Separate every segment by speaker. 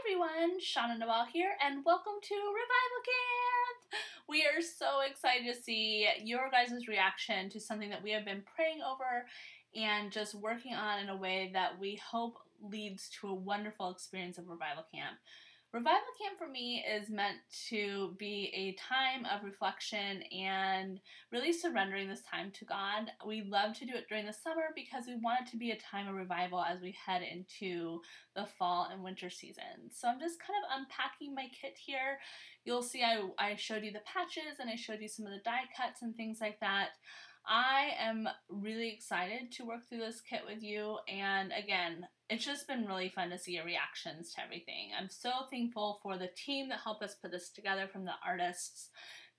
Speaker 1: everyone, Shauna Noel here, and welcome to Revival Camp! We are so excited to see your guys' reaction to something that we have been praying over and just working on in a way that we hope leads to a wonderful experience of Revival Camp. Revival Camp for me is meant to be a time of reflection and really surrendering this time to God. We love to do it during the summer because we want it to be a time of revival as we head into the fall and winter season. So I'm just kind of unpacking my kit here. You'll see I showed you the patches and I showed you some of the die cuts and things like that. I am really excited to work through this kit with you, and again, it's just been really fun to see your reactions to everything. I'm so thankful for the team that helped us put this together, from the artists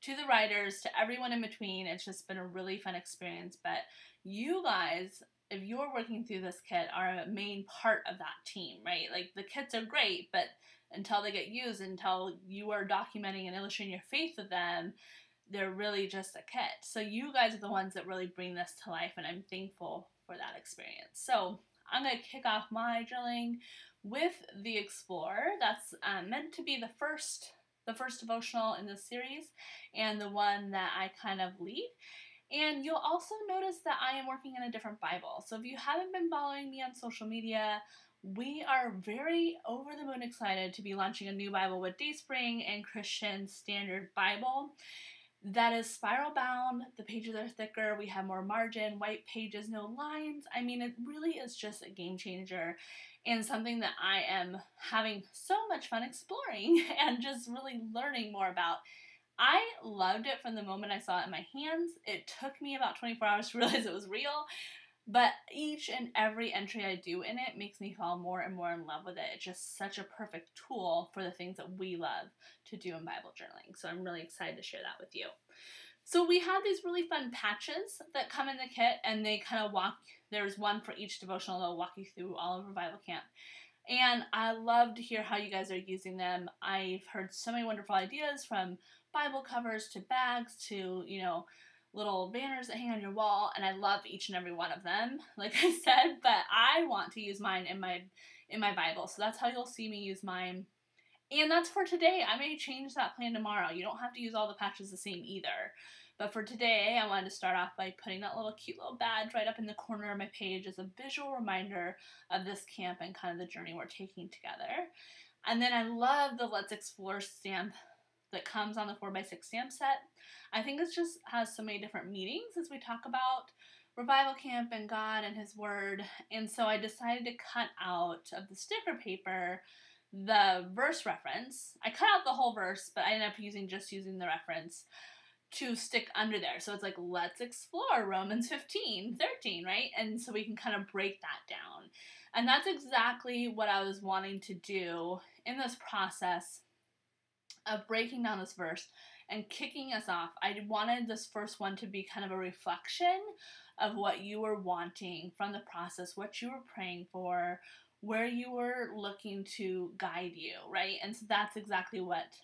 Speaker 1: to the writers to everyone in between. It's just been a really fun experience, but you guys, if you're working through this kit, are a main part of that team, right? Like, the kits are great, but until they get used, until you are documenting and illustrating your faith with them, they're really just a kit. So you guys are the ones that really bring this to life, and I'm thankful for that experience. So I'm going to kick off my journaling with the Explorer. That's meant to be the first devotional in this series, and the one that I kind of lead. And you'll also notice that I am working in a different Bible. So if you haven't been following me on social media, we are very over the moon excited to be launching a new Bible with Dayspring and Christian Standard Bible. That is spiral bound, the pages are thicker, we have more margin, white pages, no lines. I mean, it really is just a game changer and something that I am having so much fun exploring and just really learning more about. I loved it from the moment I saw it in my hands. It took me about 24 hours to realize it was real. But each and every entry I do in it makes me fall more and more in love with it. It's just such a perfect tool for the things that we love to do in Bible journaling. So I'm really excited to share that with you. So we have these really fun patches that come in the kit, and they kind of there's one for each devotional that'll walk you through all of Revival Camp. And I love to hear how you guys are using them. I've heard so many wonderful ideas, from Bible covers to bags to, little banners that hang on your wall, and I love each and every one of them, like I said, but I want to use mine in my Bible, so that's how you'll see me use mine. And that's for today. I may change that plan tomorrow. You don't have to use all the patches the same either. But for today, I wanted to start off by putting that cute little badge right up in the corner of my page as a visual reminder of this camp and kind of the journey we're taking together. And then I love the Let's Explore stamp that comes on the 4x6 stamp set. I think it just has so many different meanings as we talk about Revival Camp and God and His Word. And so I decided to cut out of the sticker paper the verse reference. I cut out the whole verse, but I ended up using the reference to stick under there. So it's like, let's explore Romans 15:13, right? And so we can kind of break that down. And that's exactly what I was wanting to do in this process of breaking down this verse and kicking us off. I wanted this first one to be kind of a reflection of what you were wanting from the process, what you were praying for, where you were looking to guide you, right? And so that's exactly what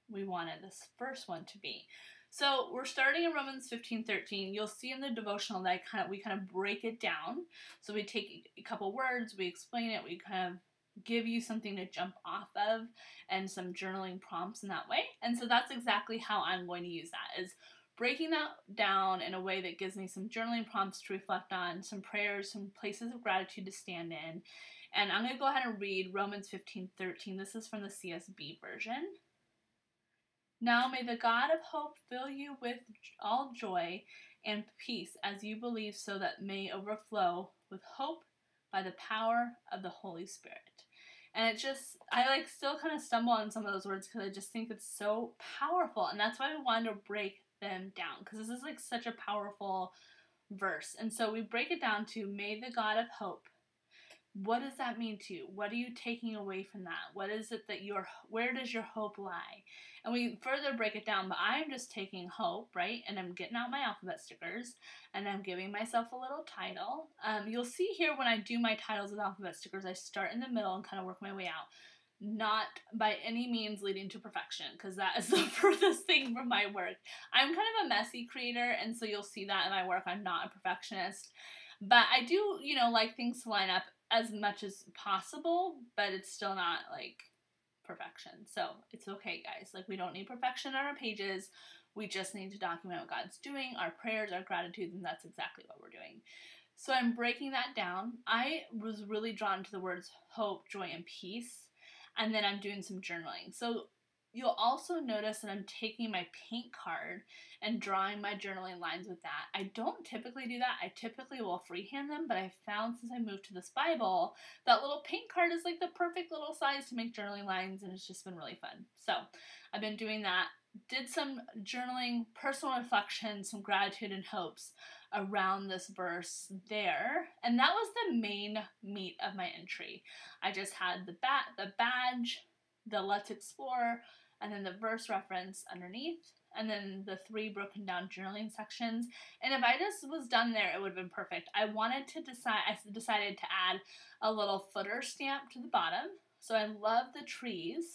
Speaker 1: we wanted this first one to be. So we're starting in Romans 15:13. You'll see in the devotional that we kind of break it down. So we take a couple words, we explain it, we kind of give you something to jump off of and some journaling prompts in that way. And so that's exactly how I'm going to use that, is breaking that down in a way that gives me some journaling prompts to reflect on, some prayers, some places of gratitude to stand in. And I'm going to go ahead and read Romans 15:13. This is from the CSB version. Now may the God of hope fill you with all joy and peace as you believe, so that may overflow with hope by the power of the Holy Spirit. And I still kind of stumble on some of those words because I just think it's so powerful. And that's why we wanted to break them down, because this is such a powerful verse. And so we break it down to, may the God of hope. What does that mean to you? What are you taking away from that? What is it that where does your hope lie? And we further break it down, but I'm just taking hope, right? And I'm getting out my alphabet stickers, and I'm giving myself a little title. You'll see here when I do my titles with alphabet stickers, I start in the middle and kind of work my way out. Not by any means leading to perfection, because that is the furthest thing from my work. I'm kind of a messy creator, and so you'll see that in my work. I'm not a perfectionist. But I do, like things to line up as much as possible, but it's still not perfection. So it's okay, guys. Like, we don't need perfection on our pages. We just need to document what God's doing, our prayers, our gratitude, and that's exactly what we're doing. So I'm breaking that down. I was really drawn to the words hope, joy, and peace. And then I'm doing some journaling. So you'll also notice that I'm taking my paint card and drawing my journaling lines with that. I don't typically do that. I typically will freehand them, but I found since I moved to this Bible, that little paint card is like the perfect little size to make journaling lines, and it's just been really fun. So I've been doing that. Did some journaling, personal reflection, some gratitude and hopes around this verse there, and that was the main meat of my entry. I just had the badge, the let's explore, and then the verse reference underneath, and then the 3 broken down journaling sections. And if I just was done there, it would have been perfect. I decided to add a little footer stamp to the bottom. So I love the trees,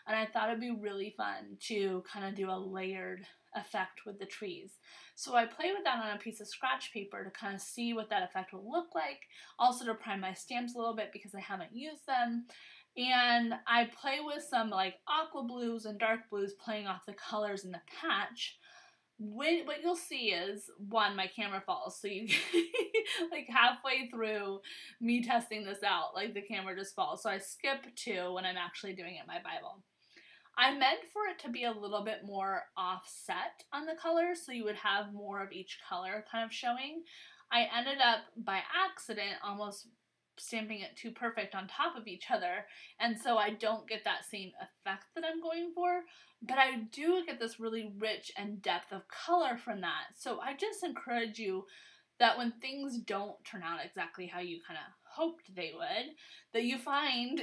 Speaker 1: and I thought it'd be really fun to kind of do a layered effect with the trees. So I played with that on a piece of scratch paper to kind of see what that effect will look like, also to prime my stamps a little bit because I haven't used them. And I play with some like aqua blues and dark blues, playing off the colors in the patch. What you'll see is, one, my camera falls, so you like halfway through me testing this out, like the camera just falls. So I skip to when I'm actually doing it in my Bible. I meant for it to be a little bit more offset on the colors, so you would have more of each color kind of showing. I ended up, by accident, almost stamping it too perfect on top of each other, and so I don't get that same effect that I'm going for, but I do get this really rich and depth of color from that. So I just encourage you that when things don't turn out exactly how you kind of hoped they would, that you find,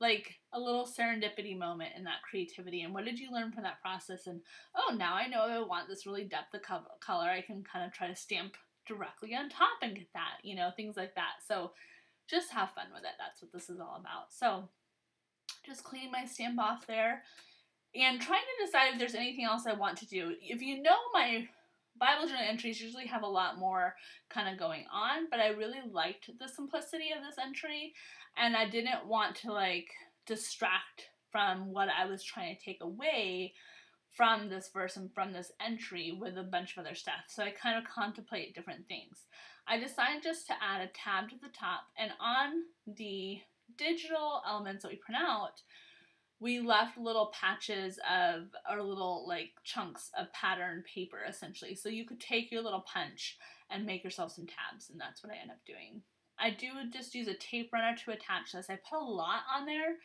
Speaker 1: like a little serendipity moment in that creativity. And what did you learn from that process? And, oh, now I know I want this really depth of color. I can kind of try to stamp directly on top and get that, things like that. So just have fun with it. That's what this is all about. So just cleaning my stamp off there and trying to decide if there's anything else I want to do. If you know, my Bible journal entries usually have a lot more kind of going on, but I really liked the simplicity of this entry, and I didn't want to like distract from what I was trying to take away from this verse and from this entry with a bunch of other stuff. So I kind of contemplate different things. I decided just to add a tab to the top, and on the digital elements that we print out, we left little patches of, or little like chunks of pattern paper essentially. So you could take your little punch and make yourself some tabs, and that's what I end up doing. I do just use a tape runner to attach this. I put a lot on there,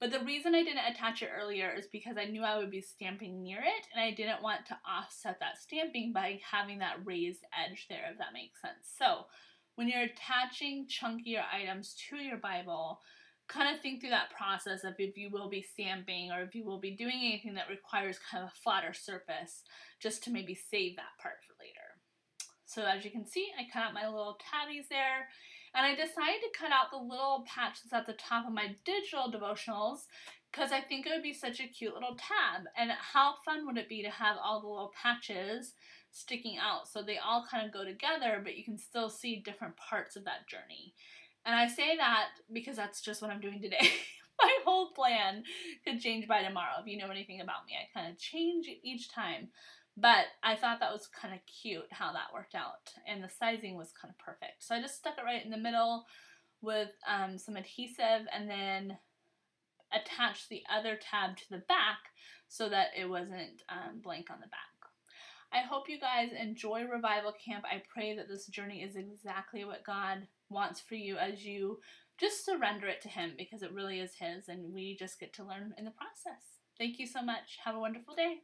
Speaker 1: but the reason I didn't attach it earlier is because I knew I would be stamping near it, and I didn't want to offset that stamping by having that raised edge there, if that makes sense. So when you're attaching chunkier items to your Bible, kind of think through that process of if you will be stamping or if you will be doing anything that requires kind of a flatter surface, just to maybe save that part for later. So as you can see, I cut out my little tabbies there, and I decided to cut out the little patch that's at the top of my digital devotionals because I think it would be such a cute little tab. And how fun would it be to have all the little patches sticking out so they all kind of go together, but you can still see different parts of that journey. And I say that because that's just what I'm doing today. My whole plan could change by tomorrow. If you know anything about me, I kind of change each time. But I thought that was kind of cute how that worked out. And the sizing was kind of perfect. So I just stuck it right in the middle with some adhesive, and then attached the other tab to the back so that it wasn't blank on the back. I hope you guys enjoy Revival Camp. I pray that this journey is exactly what God wants for you as you just surrender it to Him, because it really is His, and we just get to learn in the process. Thank you so much. Have a wonderful day.